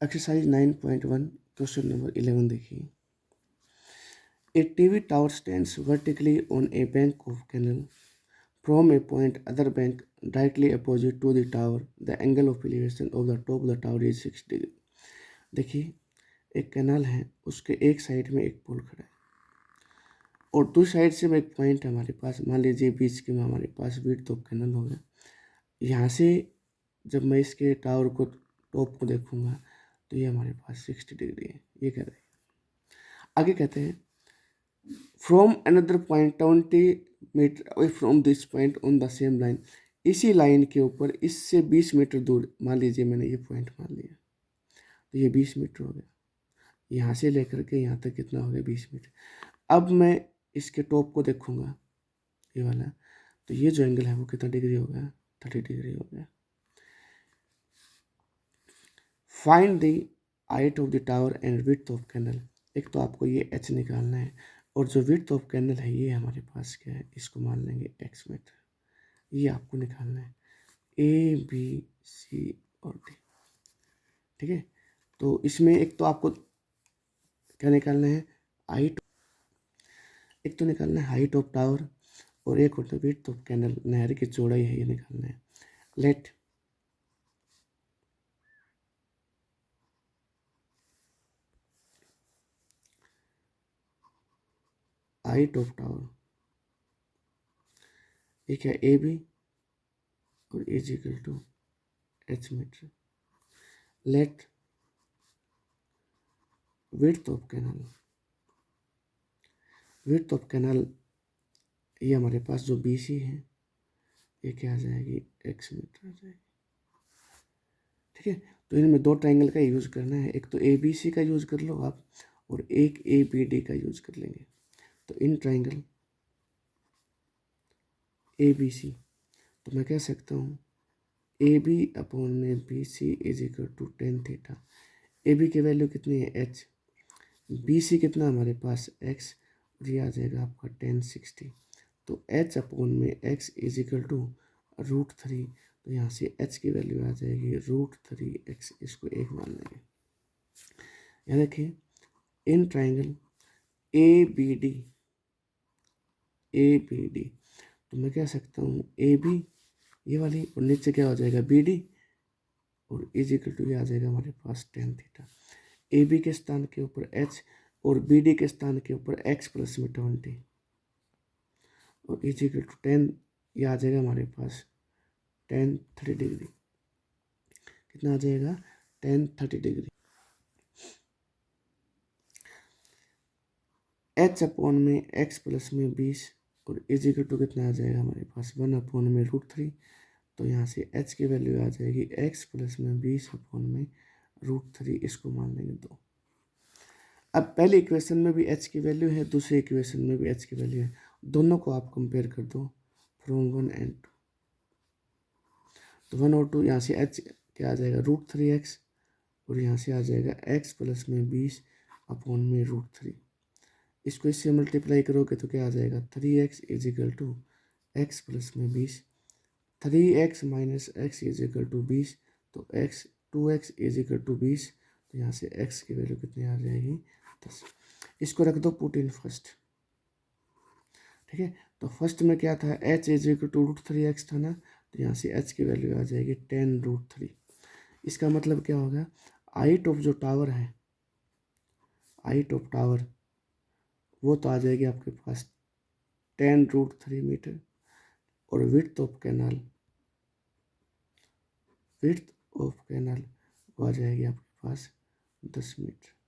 Exercise 9.1 question number 11 देखिए। A TV tower stands vertically on a bank of canal from a point other bank directly opposite to the tower. The angle of elevation of the top of the tower is 6 degree. देखिए, एक canal है, उसके एक side में एक पोल खड़ा है और दूसरी साइड से एक पॉइंट है हमारे पास। मान लीजिए बीच के में हमारे पास विड्थ ऑफ कैनल होगा। यहाँ से जब मैं इसके टावर को टॉप को देखूंगा तो ये हमारे पास 60 डिग्री है, ये कह रहे हैं। आगे कहते हैं from another point 20 metre away from this point on the same line. इसी लाइन के ऊपर इससे 20 मीटर दूर, मान लीजिए मैंने ये पॉइंट मान लिया तो ये 20 मीटर हो गया। यहाँ से लेकर के यहाँ तक कितना हो गया, 20 मीटर। अब मैं इसके टॉप को देखूंगा, ये वाला, तो ये जो एंगल है वो कितना डिग्री हो गया, 30 डिग्री हो गया। Find the height of the tower and width of canal. एक तो आपको ये एच निकालना है और जो विड्थ ऑफ कैनल है ये हमारे पास क्या है, इसको मान लेंगे x मीटर। ये आपको निकालना है ए बी सी और डी। ठीक है, तो इसमें एक तो आपको क्या निकालना है, हाइट, एक तो निकालना है हाइट ऑफ टावर और एक होता है विड्थ ऑफ कैनल, नहर की चौड़ाई है, ये निकालना है। लेट हाइट ऑफ टावर एक है ए बी और is equal to H metre. Let width of canal, width of canal ये हमारे पास जो बी सी है ये क्या आ जाएगी, एक्स मीटर आ जाएगी। ठीक है, तो इनमें दो ट्राइंगल का यूज़ करना है, एक तो ए बी सी का यूज़ कर लो आप और एक ए बी डी का यूज़ कर लेंगे। तो इन ट्राइंगल ए बी सी, तो मैं कह सकता हूँ ए बी अपॉन में B C is equal to ten theta. A B की वैल्यू कितनी है, एच, बी सी कितना हमारे पास एक्स, और ये आ जाएगा आपका 1060। तो एच अपॉन में एक्स इज इक्वल टू √3। तो यहाँ से एच की वैल्यू आ जाएगी √3x, इसको एक मान लेंगे। यहाँ देखिए in triangle A B D, A B D, तो मैं कह सकता हूँ ए बी ये वाली और नीचे क्या हो जाएगा बी डी और इज इक्वल टू ये आ जाएगा हमारे पास 10 थीटा। ए बी के स्थान के ऊपर एच और बी डी के स्थान के ऊपर एक्स प्लस में 20 और इज इक्वल टू 10, ये आ जाएगा हमारे पास 10-30 डिग्री। कितना आ जाएगा, 10-30 डिग्री। एच अपॉन में एक्स प्लस में 20 और इज इक्वल टू कितना आ जाएगा हमारे पास 1 अपॉन में √3। तो यहाँ से एच की वैल्यू आ जाएगी एक्स प्लस में 20 अपॉन में √3, इसको मान लेंगे 2। अब पहले इक्वेशन में भी एच की वैल्यू है, दूसरे इक्वेशन में भी एच की वैल्यू है, दोनों को आप कंपेयर कर दो फ्रॉम 1 and 2। तो 1 और 2, यहाँ से एच क्या आ जाएगा √3x और यहाँ से आ जाएगा एक्स प्लस में 20 अपॉन में √3। इसको इससे मल्टीप्लाई करोगे तो क्या आ जाएगा 3x is equal to x plus में 20। 3x minus x is equal to 20, तो x 2x is equal to 20। तो यहाँ से x की वैल्यू कितनी आ जाएगी 10। इसको रख दो पुट इन फर्स्ट। ठीक है, तो फर्स्ट में क्या था, h is equal to √3x था ना, तो यहाँ से h की वैल्यू आ जाएगी 10√3। इसका मतलब क्या होगा, हाइट ऑफ जो टावर है, हाइट ऑफ टावर वो तो आ जाएगी आपके पास 10√3 मीटर और width of canal, width of canal वो आ जाएगी आपके पास 10 मीटर।